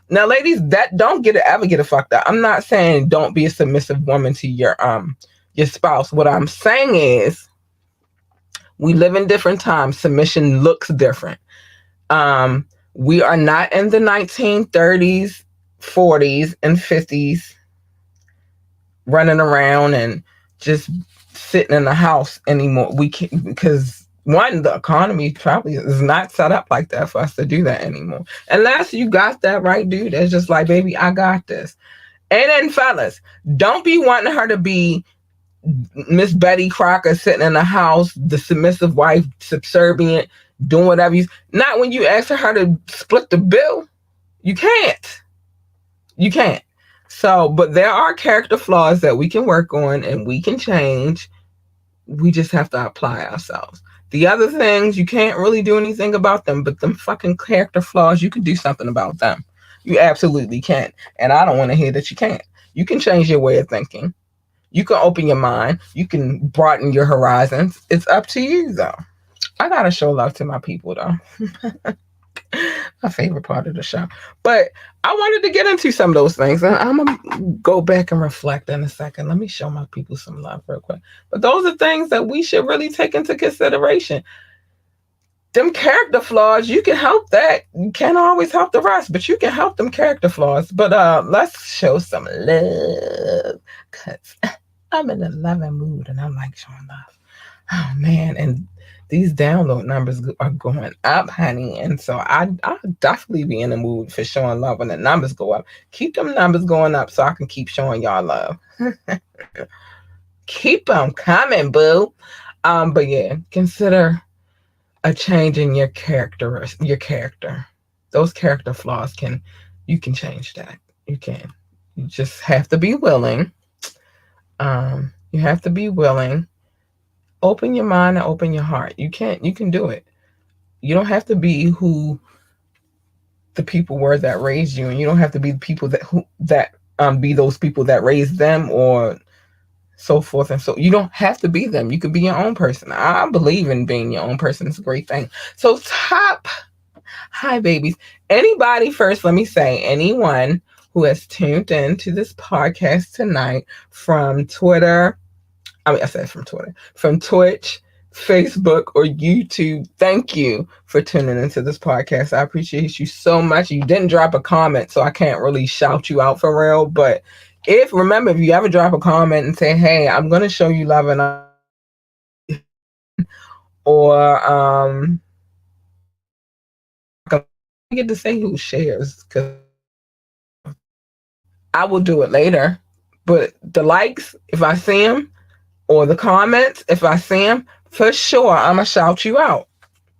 Now, ladies, that don't ever get it fucked up. I'm not saying don't be a submissive woman to your spouse. What I'm saying is we live in different times. Submission looks different. We are not in the 1930s, 40s, and 50s running around and just sitting in the house anymore. We can't, because one, the economy probably is not set up like that for us to do that anymore. Unless you got that right dude that's just like, baby, I got this. And then, fellas, don't be wanting her to be Miss Betty Crocker sitting in the house, the submissive wife, subservient, doing whatever you. Not when you ask her to split the bill. You can't. You can't. So, but there are character flaws that we can work on and we can change. We just have to apply ourselves. The other things, you can't really do anything about them, but them fucking character flaws, you can do something about them. You absolutely can. And I don't want to hear that you can't. You can change your way of thinking. You can open your mind. You can broaden your horizons. It's up to you, though. I gotta show love to my people, though. My favorite part of the show. But I wanted to get into some of those things. And I'm going to go back and reflect in a second. Let me show my people some love real quick. But those are things that we should really take into consideration. Them character flaws, you can help that. You can't always help the rest, but you can help them character flaws. But let's show some love. Because I'm in a loving mood and I like showing love. Oh, man. And these download numbers are going up, honey. And so I'll definitely be in the mood for showing love when the numbers go up. Keep them numbers going up so I can keep showing y'all love. Keep them coming, boo. But yeah, consider a change in your character. Those character flaws you can change that. You can. You just have to be willing. You have to be willing. Open your mind and open your heart. You can do it. You don't have to be who the people were that raised you, and you don't have to be the people that be those people that raised them, or so forth. And so you don't have to be them. You could be your own person. I believe in being your own person. It's a great thing. So hi babies. Anybody, first let me say, anyone who has tuned in to this podcast tonight from Twitter, I said from Twitter, from Twitch, Facebook, or YouTube, thank you for tuning into this podcast. I appreciate you so much. You didn't drop a comment, so I can't really shout you out for real. But if you ever drop a comment and say, hey, I'm going to show you love, and or I get to say who shares, because I will do it later. But the likes, if I see them, or the comments, if I see them, for sure, I'm going to shout you out.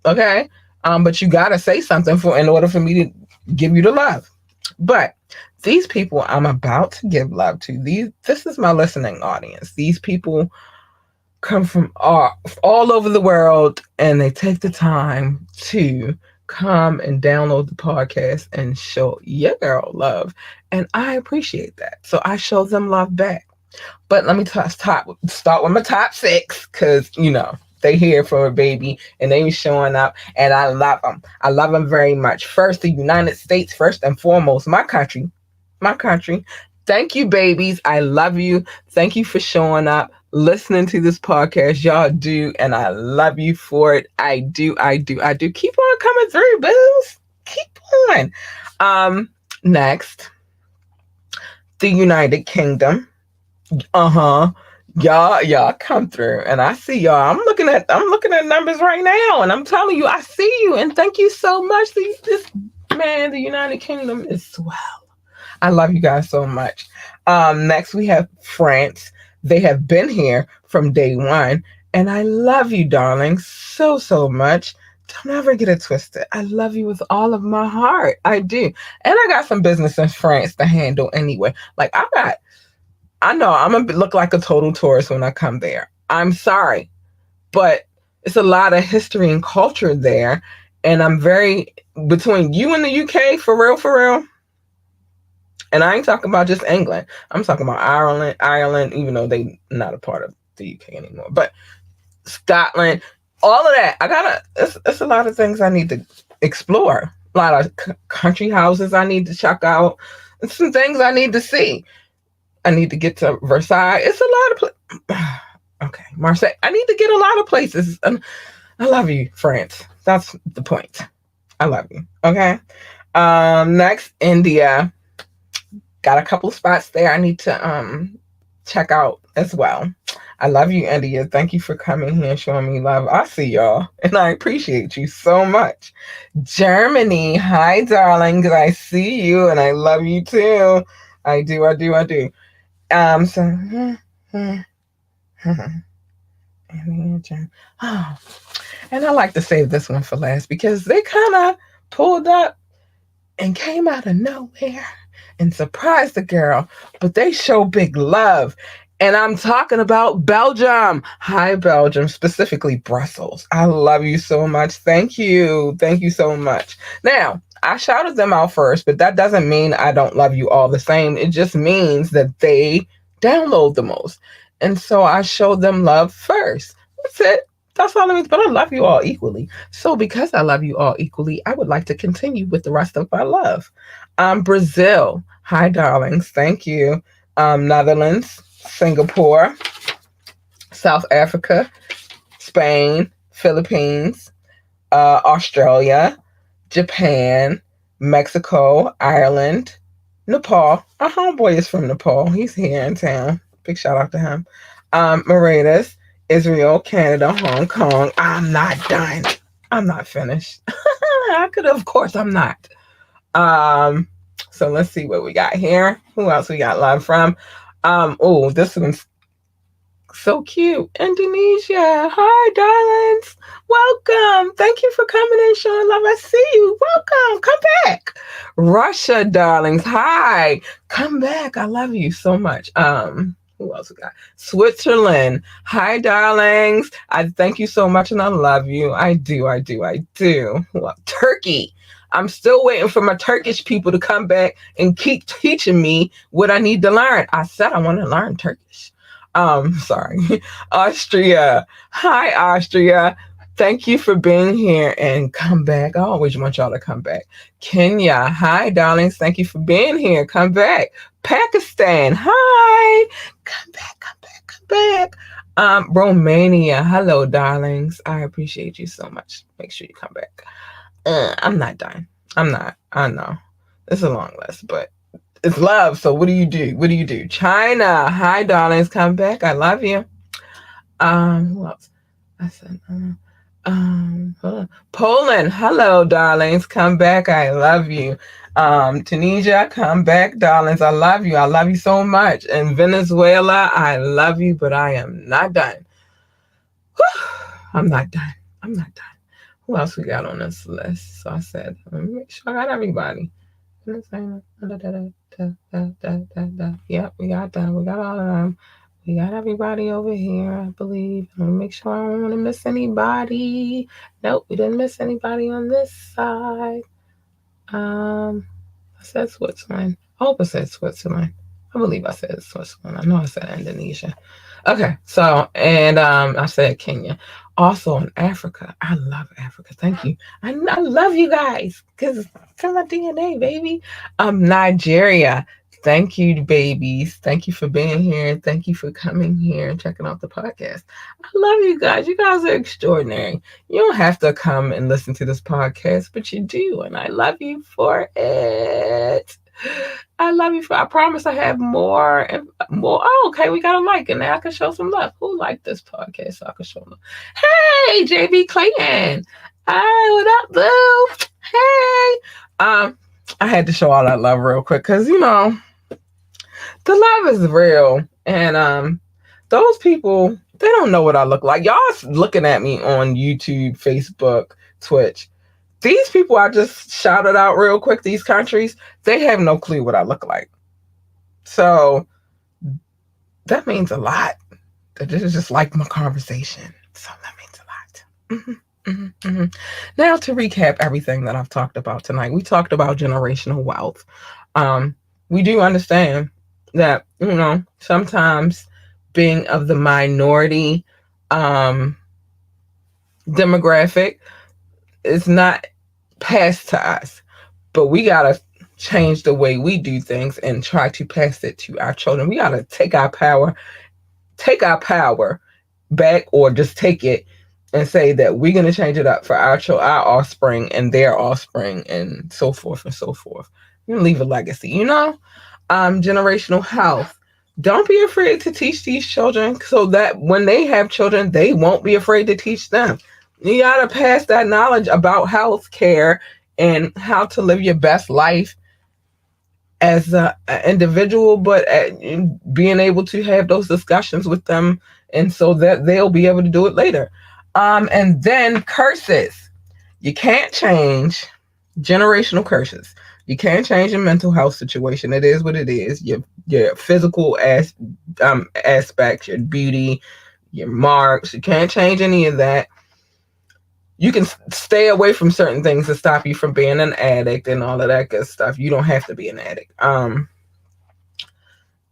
Okay? But you got to say something in order for me to give you the love. But these people I'm about to give love to, this is my listening audience. These people come from all over the world, and they take the time to come and download the podcast and show your girl love. And I appreciate that. So I show them love back. But let me start with my top six, because, they here for a baby and they showing up, and I love them. I love them very much. First, the United States, first and foremost, my country. My country. Thank you, babies. I love you. Thank you for showing up, listening to this podcast. Y'all do, and I love you for it. I do. Keep on coming through, booze. Keep on. Next, the United Kingdom. Y'all come through, and I see y'all. I'm looking at numbers right now, and I'm telling you, I see you, and thank you so much. The United Kingdom is swell. I love you guys so much. Next we have France. They have been here from day one, and I love you, darling, so much. Don't ever get it twisted. I love you with all of my heart. I do, and I got some business in France to handle anyway. Like I know I'm going to look like a total tourist when I come there. I'm sorry, but it's a lot of history and culture there. And I'm between you and the UK, for real. And I ain't talking about just England. I'm talking about Ireland, even though they not a part of the UK anymore. But Scotland, all of that. It's a lot of things I need to explore. A lot of country houses I need to check out. And some things I need to see. I need to get to Versailles. It's a lot of okay, Marseille. I need to get a lot of places. And I love you, France. That's the point. I love you. Okay. Next, India. Got a couple of spots there I need to check out as well. I love you, India. Thank you for coming here and showing me love. I see y'all, and I appreciate you so much. Germany. Hi, darling. I see you, and I love you too. I do. And I like to save this one for last because they kind of pulled up and came out of nowhere and surprised the girl, but they show big love. And I'm talking about Belgium. Hi, Belgium, specifically Brussels. I love you so much. Thank you so much. Now, I shouted them out first, but that doesn't mean I don't love you all the same. It just means that they download the most. And so I showed them love first. That's it. That's all it means. But I love you all equally. So because I love you all equally, I would like to continue with the rest of my love. Brazil. Hi, darlings. Thank you. Netherlands, Singapore, South Africa, Spain, Philippines, Australia, Japan, Mexico, Ireland, Nepal. Our homeboy is from Nepal. He's here in town. Big shout out to him. Mauritius, Israel, Canada, Hong Kong. I'm not done. I'm not finished. I could have, of course, I'm not. So let's see what we got here. Who else we got love from? Oh, this one's so cute. Indonesia. Hi, darlings. Welcome. Thank you for coming and showing love. I see you. Welcome. Come back. Russia, darlings. Hi. Come back. I love you so much. Who else we got? Switzerland. Hi, darlings. I thank you so much and I love you. I do. Well, Turkey. I'm still waiting for my Turkish people to come back and keep teaching me what I need to learn. I said I want to learn Turkish. Sorry. Austria. Hi, Austria. Thank you for being here and come back. I always want y'all to come back. Kenya. Hi, darlings. Thank you for being here. Come back. Pakistan. Hi. Come back. Romania. Hello, darlings. I appreciate you so much. Make sure you come back. I'm not done. I'm not. I know. It's a long list, but it's love. So what do you do? China. Hi, darlings. Come back. I love you. Who else? I said, hold on. Poland. Hello, darlings. Come back. I love you. Tunisia, come back, darlings. I love you. I love you so much. And Venezuela, I love you, but I am not done. I'm not done. I'm not done. Who else we got on this list? So I said, let me make sure I got everybody. Yep, we got them. We got all of them. We got everybody over here, I believe. Let me make sure I don't want to miss anybody. Nope, we didn't miss anybody on this side. I said Switzerland. I hope I said Switzerland. I believe I said Switzerland. I know I said Indonesia. Okay, so and I said Kenya. Also in Africa. I love Africa. Thank you. I love you guys because it's in my DNA, baby. Nigeria. Thank you, babies. Thank you for being here. Thank you for coming here and checking out the podcast. I love you guys. You guys are extraordinary. You don't have to come and listen to this podcast, but you do, and I love you for it. I love you for. I promise I have more and more. Oh, okay, we got a like, and now I can show some love. Who liked this podcast? So I can show them. Hey, JB Clayton. Hi, what up, boo? Hey. I had to show all that love real quick because the love is real, and those people they don't know what I look like. Y'all looking at me on YouTube, Facebook, Twitch. These people I just shouted out real quick, these countries, they have no clue what I look like. So that means a lot. That this is just like my conversation. So that means a lot. Now to recap everything that I've talked about tonight. We talked about generational wealth. We do understand that, sometimes being of the minority demographic is not passed to us, but we gotta change the way we do things and try to pass it to our children. We gotta take our power back, or just take it and say that we're gonna change it up for our offspring and their offspring, and so forth and so forth. You're gonna leave a legacy, generational health. Don't be afraid to teach these children so that when they have children, they won't be afraid to teach them. You got to pass that knowledge about health care and how to live your best life as an individual, but being able to have those discussions with them, and so that they'll be able to do it later. And then curses. You can't change generational curses. You can't change your mental health situation. It is what it is. Your physical aspects, your beauty, your marks. You can't change any of that. You can stay away from certain things to stop you from being an addict and all of that good stuff. You don't have to be an addict.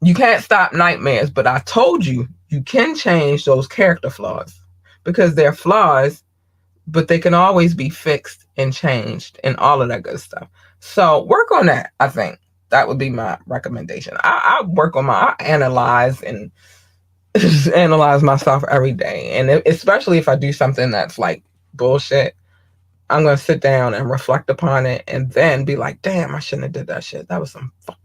You can't stop nightmares, but I told you, you can change those character flaws because they're flaws, but they can always be fixed and changed and all of that good stuff. So work on that. I think that would be my recommendation. I work on I analyze and just analyze myself every day. And especially if I do something that's like bullshit, I'm going to sit down and reflect upon it and then be like, damn, I shouldn't have did that shit. That was some fuck.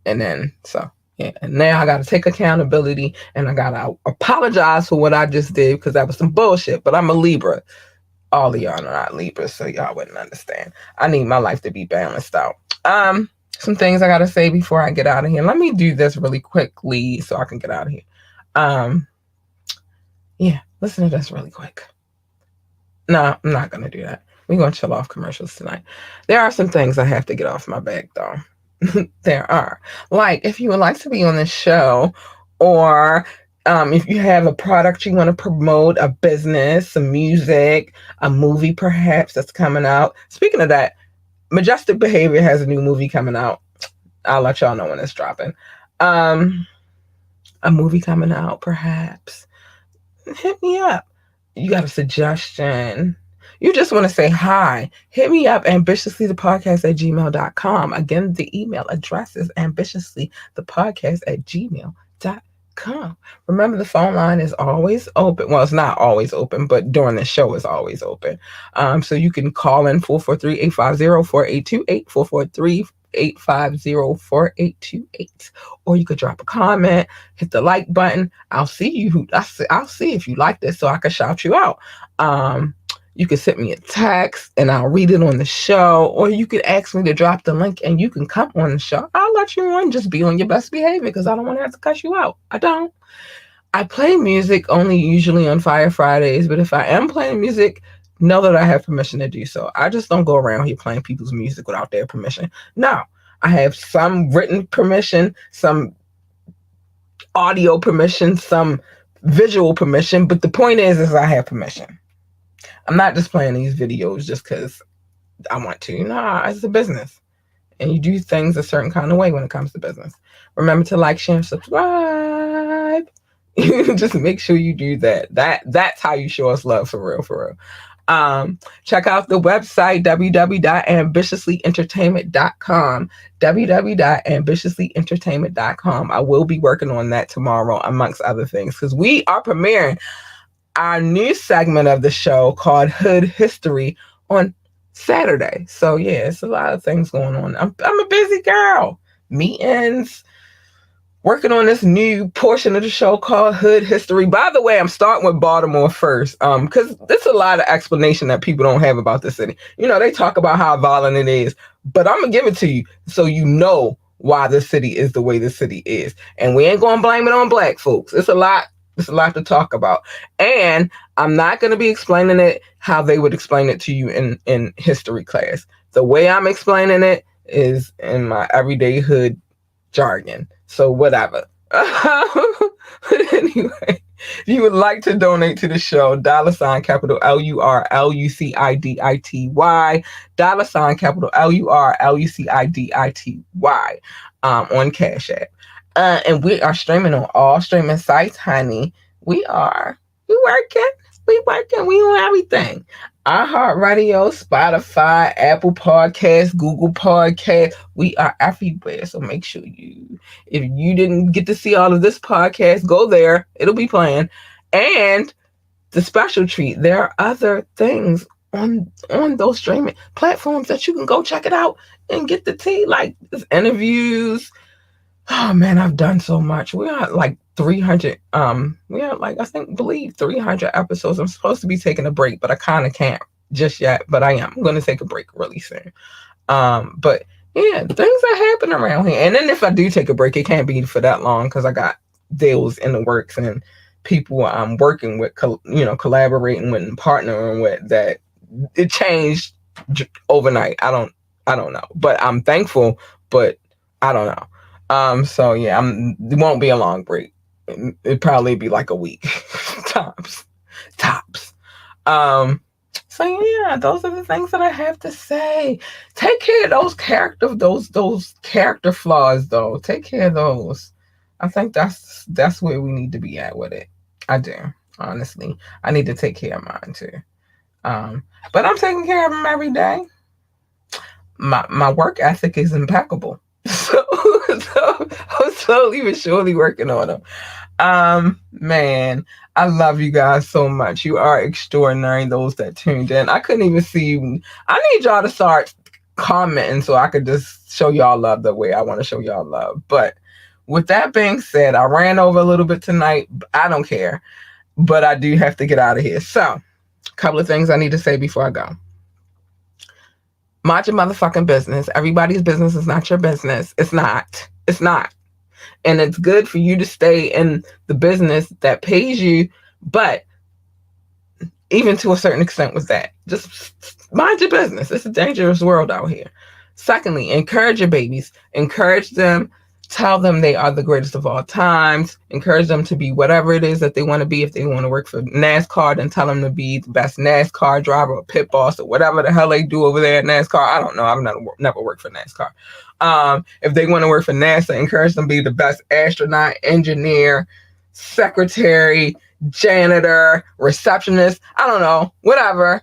And then, so, yeah. And now I got to take accountability and I got to apologize for what I just did because that was some bullshit. But I'm a Libra. All of y'all are not Libras, so y'all wouldn't understand. I need my life to be balanced out. Some things I got to say before I get out of here. Let me do this really quickly so I can get out of here. Yeah, listen to this really quick. No, I'm not going to do that. We're going to chill off commercials tonight. There are some things I have to get off my back, though. There are. Like, if you would like to be on this show, or if you have a product you want to promote, a business, some music, a movie perhaps that's coming out. Speaking of that, Majestic Behavior has a new movie coming out. I'll let y'all know when it's dropping. A movie coming out, perhaps. Hit me up. You got a suggestion. You just want to say hi. Hit me up, ambitiouslythepodcast@gmail.com. Again, the email address is ambitiouslythepodcast@gmail.com. Remember, the phone line is always open. Well, it's not always open, but during the show it's always open. So you can call in 443-850-4828, 443-850-4828, or you could drop a comment, hit the like button. I'll see if you like this so I can shout you out. You can send me a text and I'll read it on the show, or you could ask me to drop the link and you can come on the show. I'll let you on. Just be on your best behavior because I don't want to have to cuss you out. I don't. I play music only usually on Fire Fridays, but if I am playing music, know that I have permission to do so. I just don't go around here playing people's music without their permission. No, I have some written permission, some audio permission, some visual permission, but the point is I have permission. I'm not just playing these videos just because I want to. Nah, it's a business. And you do things a certain kind of way when it comes to business. Remember to like, share, and subscribe. Just make sure you do that. That's how you show us love for real, for real. Check out the website www.ambitiouslyentertainment.com www.ambitiouslyentertainment.com. I will be working on that tomorrow amongst other things because we are premiering our new segment of the show called Hood History on Saturday. So yeah, it's a lot of things going on. I'm a busy girl. Meetings, working on this new portion of the show called Hood History. By the way, I'm starting with Baltimore first, because there's a lot of explanation that people don't have about the city. You know, they talk about how violent it is, but I'm gonna give it to you so you know why the city is the way the city is, and we ain't gonna blame it on black folks. It's a lot to talk about, and I'm not gonna be explaining it how they would explain it to you in history class. The way I'm explaining it is in my everyday hood jargon. So whatever. But anyway, if you would like to donate to the show, $ capital LURLUCIDITY, $ capital LURLUCIDITY, on Cash App. And we are streaming on all streaming sites, honey. We working. We on everything. iHeartRadio, Spotify, Apple Podcasts, Google Podcasts. We are everywhere. So make sure if you didn't get to see all of this podcast, go there. It'll be playing. And the special treat, there are other things on those streaming platforms that you can go check it out and get the tea. Like there's interviews. Oh man, I've done so much. We are like 300. We are like, believe 300 episodes. I'm supposed to be taking a break, but I kind of can't just yet. But I am. I'm going to take a break really soon. But yeah, things are happening around here. And then if I do take a break, it can't be for that long because I got deals in the works and people I'm working with, collaborating with and partnering with that it changed overnight. I don't know, but I'm thankful. But I don't know. So yeah, it won't be a long break. It'd probably be like a week tops. So yeah, those are the things that I have to say. Take care of those character flaws though. Take care of those. I think that's where we need to be at with it. I do, honestly. I need to take care of mine too. But I'm taking care of them every day. My work ethic is impeccable. So I'm slowly but surely working on them. Man, I love you guys so much. You are extraordinary, those that tuned in. I couldn't even see you. I need y'all to start commenting so I could just show y'all love the way I want to show y'all love. But with that being said, I ran over a little bit tonight. I don't care. But I do have to get out of here. So, a couple of things I need to say before I go. Mind your motherfucking business. Everybody's business is not your business. It's not. And it's good for you to stay in the business that pays you, but even to a certain extent with that, just mind your business. It's a dangerous world out here. Secondly, encourage your babies. Encourage them. Tell them they are the greatest of all times. Encourage them to be whatever it is that they want to be. If they want to work for NASCAR, then tell them to be the best NASCAR driver or pit boss or whatever the hell they do over there at NASCAR. I don't know. I've never worked for NASCAR. If they want to work for NASA, encourage them to be the best astronaut, engineer, secretary, janitor, receptionist. I don't know. Whatever.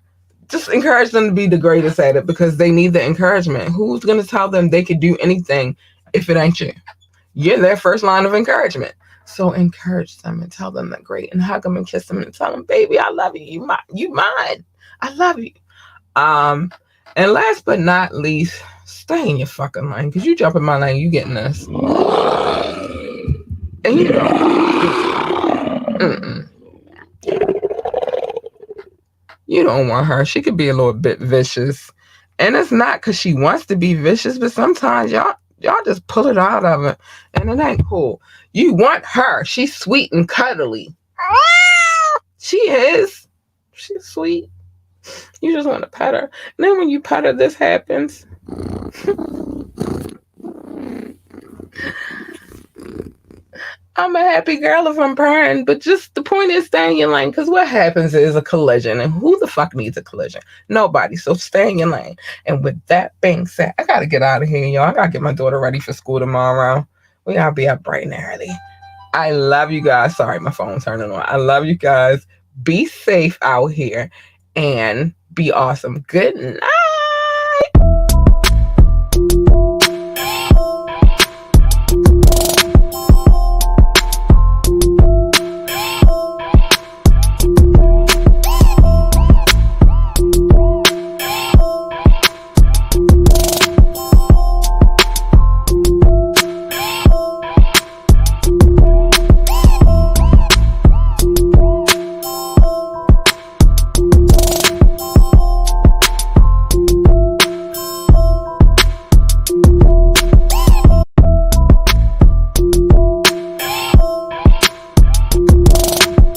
Just encourage them to be the greatest at it because they need the encouragement. Who's going to tell them they could do anything if it ain't you? You're their first line of encouragement. So encourage them and tell them they're great and hug them and kiss them and tell them, baby, I love you. You mine. I love you. And last but not least, stay in your fucking lane because you jump in my lane, you getting this. And you don't. You don't want her. She could be a little bit vicious. And it's not because she wants to be vicious, but sometimes y'all just pull it out of it. And it ain't cool. You want her. She's sweet and cuddly. She is. She's sweet. You just want to pet her. And then when you pet her, this happens. I'm a happy girl if I'm purring, but just the point is stay in your lane, because what happens is a collision, and who the fuck needs a collision? Nobody. So stay in your lane. And with that being said, I gotta get out of here, y'all. I gotta get my daughter ready for school tomorrow. We gotta be up bright and early. I love you guys. Sorry, my phone's turning on. I love you guys. Be safe out here and be awesome. Good night.